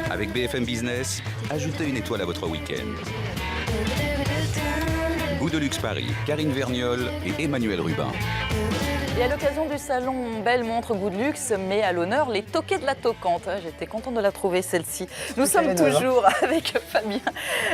Avec BFM Business, ajoutez une étoile à votre week-end. Goût de luxe Paris, Karine Vergnol et Emmanuel Rubin. Et à l'occasion du salon Belle Montre Goût de Luxe, met à l'honneur les toquets de la toquante. J'étais contente de la trouver, celle-ci. Nous sommes toujours avec Fabien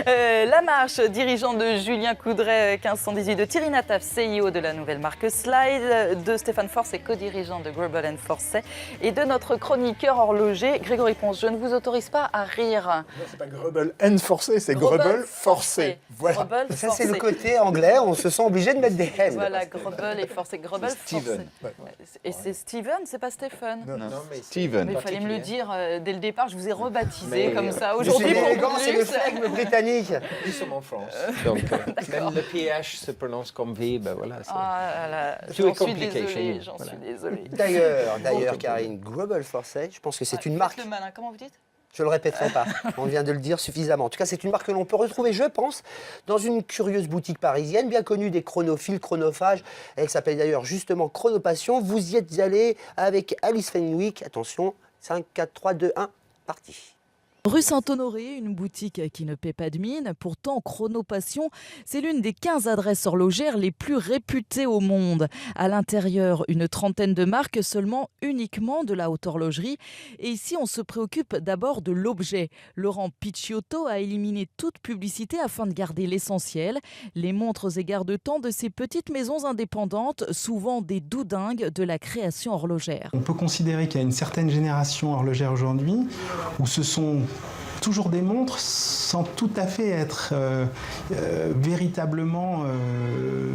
Lamarche, dirigeant de Julien Coudray 1518, de Thierry Nataf, CIO de la nouvelle marque Slide, de Stéphane Forcey, co-dirigeant de Grubel & Forcey, et de notre chroniqueur horloger, Grégory Ponce. Je ne vous autorise pas à rire. Non, c'est pas Grubel & Forcey, c'est Grubel Forcey. Voilà. Grubel, ça, c'est le côté anglais, on se sent obligé de mettre des N. Voilà, Grubel et Forcey. Grubel, Forcey. Ouais. Et c'est Steven, c'est pas Stephen. Non, Mais Steven. il fallait me le dire dès le départ, je vous ai rebaptisé comme ça. Aujourd'hui, C'est pour élégant, Goût de c'est le Luxe. flegme britannique. Nous sommes en France. Donc, même le PH se prononce comme V, ben voilà. Ah là, Tout j'en est suis compliqué chez désolée, nous, j'en voilà. suis désolée. D'ailleurs, Karine, Grubel Forcey, je pense que c'est une marque. Faites le malin, comment vous dites? Je ne le répéterai pas, on vient de le dire suffisamment. En tout cas, c'est une marque que l'on peut retrouver, je pense, dans une curieuse boutique parisienne, bien connue des chronophiles, chronophages. Elle s'appelle d'ailleurs justement Chronopassion. Vous y êtes allé avec Alice Fenwick. Attention, 5, 4, 3, 2, 1, parti. Rue Saint-Honoré, une boutique qui ne paie pas de mine. Pourtant, Chronopassion, c'est l'une des 15 adresses horlogères les plus réputées au monde. À l'intérieur, une trentaine de marques seulement, uniquement de la haute horlogerie. Et ici, on se préoccupe d'abord de l'objet. Laurent Picciotto a éliminé toute publicité afin de garder l'essentiel. Les montres et garde-temps de ces petites maisons indépendantes, souvent des doudingues de la création horlogère. On peut considérer qu'il y a une certaine génération horlogère aujourd'hui où ce sont toujours des montres sans tout à fait être véritablement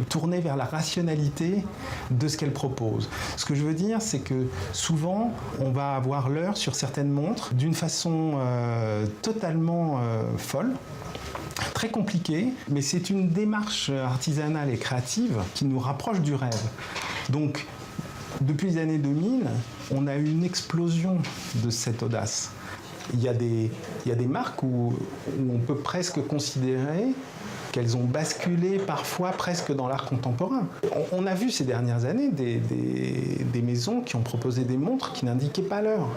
tournées vers la rationalité de ce qu'elles proposent. Ce que je veux dire, c'est que souvent, on va avoir l'heure sur certaines montres d'une façon totalement folle. Très compliqué, mais c'est une démarche artisanale et créative qui nous rapproche du rêve. Donc, depuis les années 2000, on a eu une explosion de cette audace. Il y a des marques où on peut presque considérer qu'elles ont basculé parfois presque dans l'art contemporain. On a vu ces dernières années des maisons qui ont proposé des montres qui n'indiquaient pas l'heure.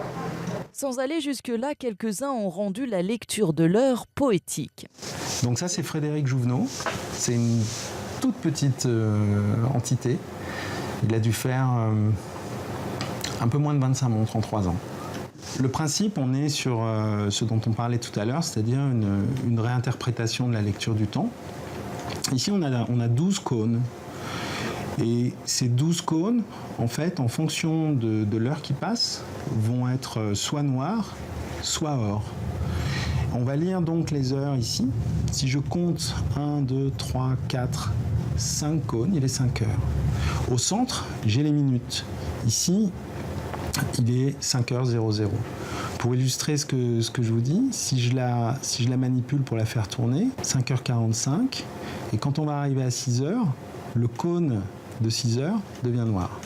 Sans aller jusque-là, quelques-uns ont rendu la lecture de l'heure poétique. Donc ça, c'est Frédéric Jouvenot. C'est une toute petite entité. Il a dû faire un peu moins de 25 montres en 3 ans. Le principe, on est sur ce dont on parlait tout à l'heure, c'est-à-dire une réinterprétation de la lecture du temps. Ici, on a 12 cônes. Et ces 12 cônes, en fait, en fonction de l'heure qui passe, vont être soit noirs, soit or. On va lire donc les heures ici. Si je compte 1, 2, 3, 4, 5 cônes, il est 5 heures. Au centre, j'ai les minutes. Ici, il est 5h00. Pour illustrer ce que je vous dis, si je la manipule pour la faire tourner, 5h45, et quand on va arriver à 6h, le cône de 6h devient noir.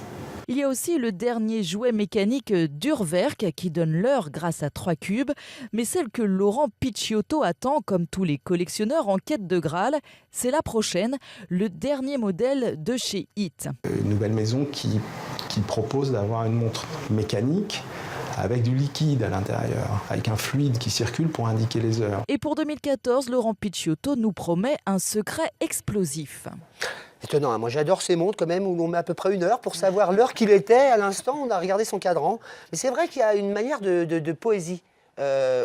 Il y a aussi le dernier jouet mécanique d'Urwerk qui donne l'heure grâce à 3 cubes, mais celle que Laurent Picciotto attend, comme tous les collectionneurs en quête de Graal, c'est la prochaine, le dernier modèle de chez Hit. Une nouvelle maison qui propose d'avoir une montre mécanique avec du liquide à l'intérieur, avec un fluide qui circule pour indiquer les heures. Et pour 2014, Laurent Picciotto nous promet un secret explosif. Étonnant, hein. Moi j'adore ces montres quand même où l'on met à peu près 1 heure pour savoir l'heure qu'il était. À l'instant, on a regardé son cadran. Mais c'est vrai qu'il y a une manière de poésie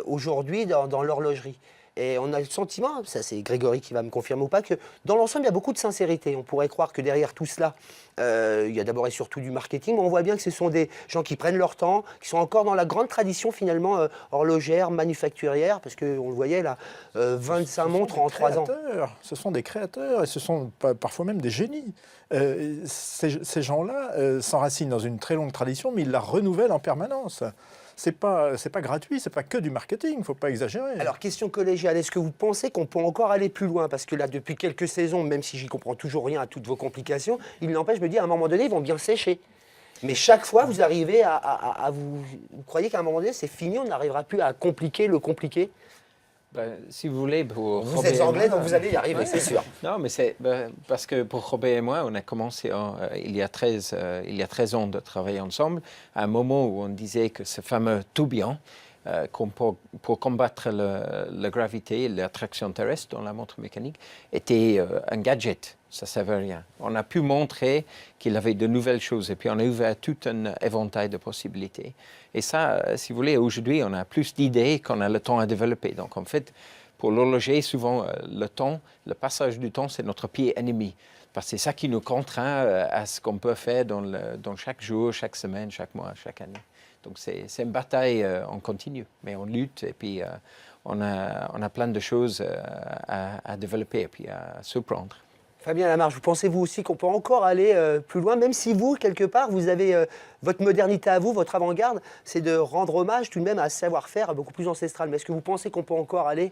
aujourd'hui dans l'horlogerie. Et on a le sentiment, ça c'est Grégory qui va me confirmer ou pas, que dans l'ensemble il y a beaucoup de sincérité. On pourrait croire que derrière tout cela, il y a d'abord et surtout du marketing, mais on voit bien que ce sont des gens qui prennent leur temps, qui sont encore dans la grande tradition finalement horlogère, manufacturière, parce qu'on le voyait là, 25 montres en 3 ans. Ce sont des créateurs et ce sont parfois même des génies. Ces gens-là s'enracinent dans une très longue tradition, mais ils la renouvellent en permanence. C'est pas gratuit, c'est pas que du marketing, il ne faut pas exagérer. Alors, question collégiale, est-ce que vous pensez qu'on peut encore aller plus loin? Parce que là, depuis quelques saisons, même si j'y comprends toujours rien à toutes vos complications, il n'empêche, je me dis, à un moment donné, ils vont bien sécher. Mais chaque fois, vous arrivez à vous croyez qu'à un moment donné, c'est fini, on n'arrivera plus à compliquer le compliqué? Ben, si vous voulez, pour Vous Robert êtes et anglais, moi, donc vous allez y arriver, c'est sûr. Non, mais c'est parce que pour Robert et moi, on a commencé il y a 13 ans de travailler ensemble, à un moment où on disait que ce fameux tourbillon pour combattre la gravité et l'attraction terrestre dans la montre mécanique était un gadget. Ça ne servait à rien. On a pu montrer qu'il avait de nouvelles choses et puis on a ouvert tout un éventail de possibilités. Et ça, si vous voulez, aujourd'hui, on a plus d'idées qu'on a le temps à développer. Donc en fait, pour l'horloger, souvent, le temps, le passage du temps, c'est notre pied ennemi. Parce que c'est ça qui nous contraint à ce qu'on peut faire dans chaque jour, chaque semaine, chaque mois, chaque année. Donc c'est une bataille en continu, mais on lutte et puis on a plein de choses à développer et puis à surprendre. Fabien Lamarche, pensez-vous aussi qu'on peut encore aller plus loin, même si vous, quelque part, vous avez votre modernité à vous, votre avant-garde, c'est de rendre hommage tout de même à un savoir-faire beaucoup plus ancestral. Mais est-ce que vous pensez qu'on peut encore aller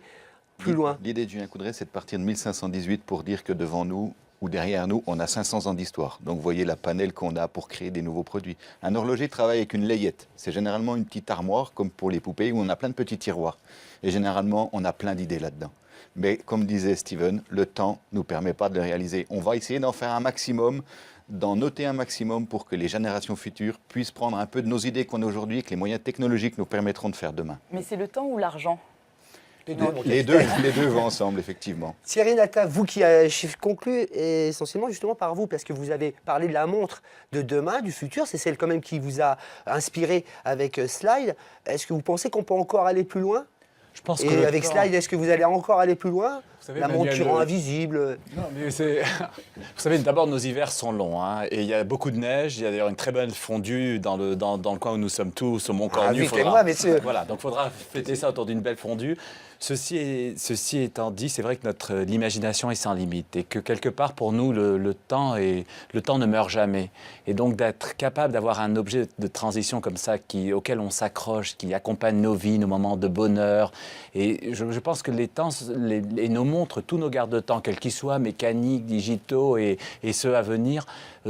plus loin? L'idée de Julien Coudray, c'est de partir de 1518 pour dire que devant nous, ou derrière nous, on a 500 ans d'histoire. Donc vous voyez la panel qu'on a pour créer des nouveaux produits. Un horloger travaille avec une layette. C'est généralement une petite armoire, comme pour les poupées, où on a plein de petits tiroirs. Et généralement, on a plein d'idées là-dedans. Mais comme disait Steven, le temps ne nous permet pas de le réaliser. On va essayer d'en faire un maximum, d'en noter un maximum pour que les générations futures puissent prendre un peu de nos idées qu'on a aujourd'hui et que les moyens technologiques nous permettront de faire demain. Mais c'est le temps ou l'argent? Les deux vont ensemble, effectivement. Thierry Natta, vous qui avez conclu essentiellement justement par vous, parce que vous avez parlé de la montre de demain, du futur, c'est celle quand même qui vous a inspiré avec Slide. Est-ce que vous pensez qu'on peut encore aller plus loin? Je pense Et avec Slide, est-ce que vous allez encore aller plus loin? savez, La montre qui Emmanuel, rend invisible. Non, mais vous savez, d'abord, nos hivers sont longs. Hein, et il y a beaucoup de neige. Il y a d'ailleurs une très belle fondue dans le coin où nous sommes tous, au Mont-Cornu. Invitez-moi, messieurs. Voilà, donc il faudra fêter ça autour d'une belle fondue. Ceci étant dit, c'est vrai que l'imagination est sans limite et que quelque part, pour nous, le temps ne meurt jamais. Et donc d'être capable d'avoir un objet de transition comme ça auquel on s'accroche, qui accompagne nos vies, nos moments de bonheur. Et je pense que les temps et nos montres, tous nos garde-temps, quels qu'ils soient, mécaniques, digitaux et ceux à venir,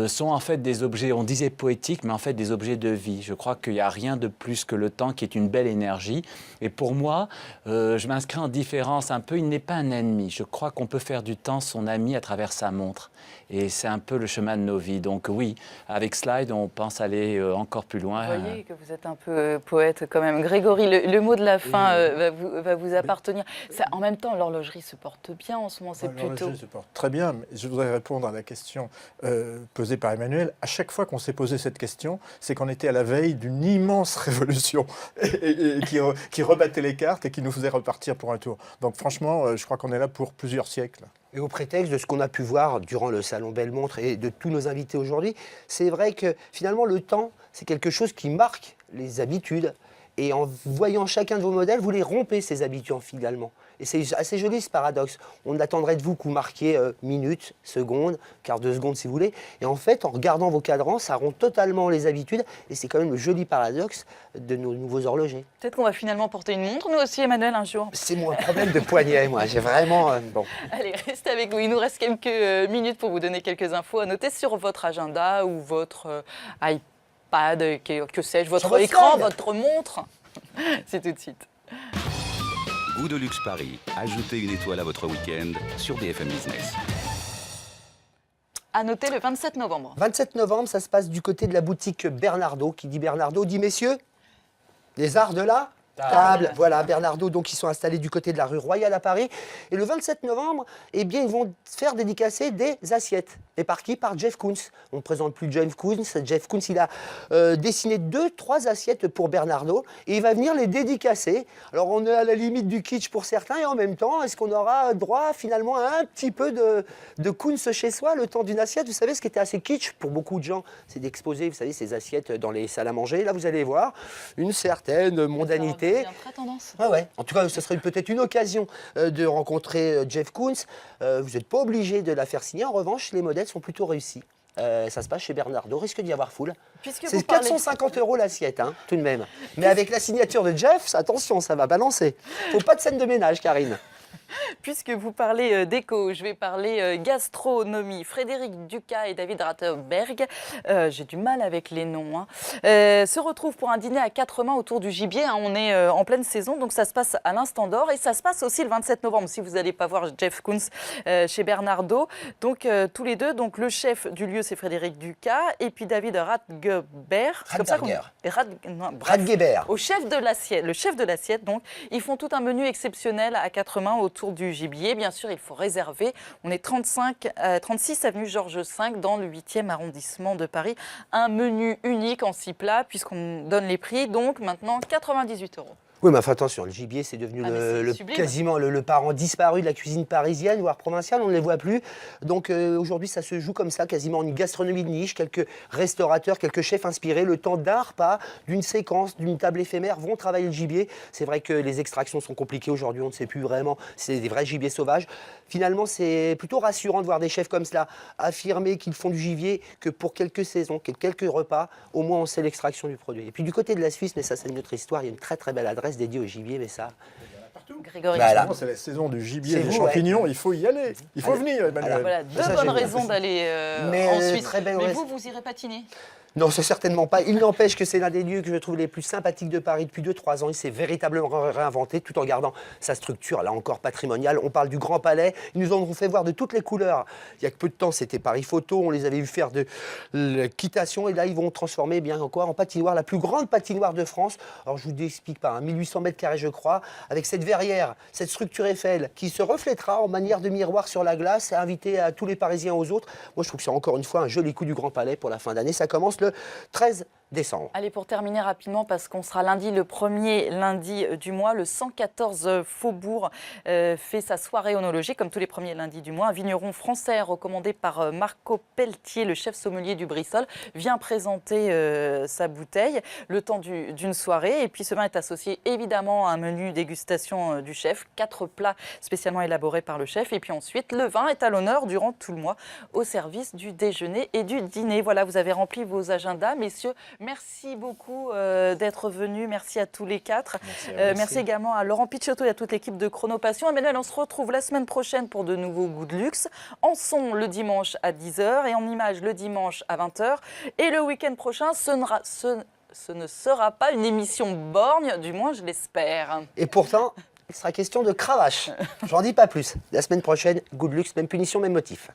sont en fait des objets, on disait poétiques, mais en fait des objets de vie. Je crois qu'il n'y a rien de plus que le temps qui est une belle énergie. Et pour moi, je m'inscris en différence un peu, il n'est pas un ennemi. Je crois qu'on peut faire du temps son ami à travers sa montre. Et c'est un peu le chemin de nos vies. Donc oui, avec Slide, on pense aller encore plus loin. Vous voyez que vous êtes un peu poète quand même. Grégory, le mot de la fin va vous appartenir. Ça, en même temps, l'horlogerie se porte bien en ce moment. C'est plutôt... L'horlogerie se porte très bien. Mais je voudrais répondre à la question posée par Emmanuel. À chaque fois qu'on s'est posé cette question, c'est qu'on était à la veille d'une immense révolution et qui rebattait les cartes et qui nous faisait repartir pour un tour. Donc franchement, je crois qu'on est là pour plusieurs siècles. Et au prétexte de ce qu'on a pu voir durant le salon Belle-Montre et de tous nos invités aujourd'hui, c'est vrai que finalement le temps, c'est quelque chose qui marque les habitudes. Et en voyant chacun de vos modèles, vous les rompez ces habitudes finalement. Et c'est assez joli ce paradoxe. On attendrait de vous que vous marquiez minutes, secondes, quart de seconde si vous voulez. Et en fait, en regardant vos cadrans, ça rompt totalement les habitudes. Et c'est quand même le joli paradoxe de nos nouveaux horlogers. Peut-être qu'on va finalement porter une montre, nous aussi, Emmanuel, un jour. C'est mon problème de poignet, moi. J'ai vraiment... bon. Allez, restez avec nous. Il nous reste quelques minutes pour vous donner quelques infos à noter sur votre agenda ou votre iPad, que sais-je, votre écran, votre montre. C'est tout de suite. Goût de luxe Paris. Ajoutez une étoile à votre week-end sur BFM Business. À noter le 27 novembre. 27 novembre, ça se passe du côté de la boutique Bernardo. Qui dit Bernardo dit messieurs, les arts de la table. Voilà, Bernardo, donc ils sont installés du côté de la rue Royale à Paris. Et le 27 novembre, eh bien, ils vont faire dédicacer des assiettes. Et par qui? Par Jeff Koons. On ne présente plus Jeff Koons. Jeff Koons, il a dessiné 2-3 assiettes pour Bernardo et il va venir les dédicacer. Alors, on est à la limite du kitsch pour certains et en même temps, est-ce qu'on aura droit finalement à un petit peu de Koons chez soi le temps d'une assiette? Vous savez, ce qui était assez kitsch pour beaucoup de gens, c'est d'exposer, vous savez, ces assiettes dans les salles à manger. Là, vous allez voir une certaine mondanité. C'est une vraie tendance. Ouais. En tout cas, ce serait peut-être une occasion de rencontrer Jeff Koons. Vous n'êtes pas obligé de la faire signer. En revanche, les modèles sont plutôt réussis. Ça se passe chez Bernardo. Risque d'y avoir foule. C'est 450 € l'assiette, hein, tout de même. Mais avec la signature de Jeff, attention, ça va balancer. Faut pas de scène de ménage, Karine. Puisque vous parlez d'éco, je vais parler gastronomie. Frédéric Ducas et David Ratterberg, j'ai du mal avec les noms, hein, se retrouvent pour un dîner à 4 mains autour du gibier. Hein. On est en pleine saison, donc ça se passe à l'Instant d'Or et ça se passe aussi le 27 novembre, si vous n'allez pas voir Jeff Koons chez Bernardo. Donc tous les deux, donc le chef du lieu c'est Frédéric Ducas et puis David Ratgeber. Ratgeber. Au chef de l'assiette, le chef de l'assiette, donc ils font tout un menu exceptionnel à 4 mains autour du gibier. Bien sûr, il faut réserver. On est 36 avenue Georges V dans le 8e arrondissement de Paris. Un menu unique en 6 plats puisqu'on donne les prix. Donc maintenant 98 €. Oui, mais enfin, attention, le gibier, c'est devenu quasiment le parent disparu de la cuisine parisienne, voire provinciale, on ne les voit plus. Donc aujourd'hui, ça se joue comme ça, quasiment une gastronomie de niche, quelques restaurateurs, quelques chefs inspirés, le temps d'un repas, d'une séquence, d'une table éphémère, vont travailler le gibier. C'est vrai que les extractions sont compliquées aujourd'hui, on ne sait plus vraiment, c'est des vrais gibiers sauvages. Finalement, c'est plutôt rassurant de voir des chefs comme cela affirmer qu'ils font du gibier, que pour quelques saisons, quelques repas, au moins on sait l'extraction du produit. Et puis du côté de la Suisse, mais ça c'est une autre histoire, il y a une très très belle adresse dédié au gibier, mais ça... Grégory. Voilà. C'est la saison du gibier et C'est des vous, champignons, il faut y aller. Il faut venir, Emmanuel. Voilà, deux Ça, bonnes génial. raisons d'aller Mais, en Suisse. très belle Mais raison. vous irez patiner? Non, c'est certainement pas. Il n'empêche que c'est l'un des lieux que je trouve les plus sympathiques de Paris depuis 2-3 ans. Il s'est véritablement réinventé tout en gardant sa structure, là encore patrimoniale. On parle du Grand Palais. Ils nous en ont fait voir de toutes les couleurs. Il y a que peu de temps, c'était Paris Photo. On les avait vu faire de l'équitation. Et là, ils vont transformer bien encore en patinoire, la plus grande patinoire de France. Alors, je ne vous explique pas, 1800 mètres carrés, je crois, avec cette verrière, cette structure Eiffel qui se reflètera en manière de miroir sur la glace et inviter à tous les Parisiens aux autres. Moi, je trouve que c'est encore une fois un joli coup du Grand Palais pour la fin d'année. Ça commence le 13 décembre. Allez, pour terminer rapidement, parce qu'on sera lundi, le premier lundi du mois, le 114 Faubourg fait sa soirée onologique, comme tous les premiers lundis du mois. Un vigneron français recommandé par Marco Pelletier, le chef sommelier du Brissol, vient présenter sa bouteille le temps d'une soirée. Et puis ce vin est associé évidemment à un menu dégustation du chef, 4 plats spécialement élaborés par le chef. Et puis ensuite, le vin est à l'honneur durant tout le mois au service du déjeuner et du dîner. Voilà, vous avez rempli vos agendas, messieurs. Merci beaucoup d'être venus. Merci à tous les 4. Merci également à Laurent Picciotto et à toute l'équipe de Chronopassion. Emmanuel, on se retrouve la semaine prochaine pour de nouveaux goûts de luxe. En son le dimanche à 10h et en image le dimanche à 20h. Et le week-end prochain, ce ne sera pas une émission borgne, du moins je l'espère. Et pourtant, il sera question de cravache. J'en dis pas plus. La semaine prochaine, goût de luxe, même punition, même motif.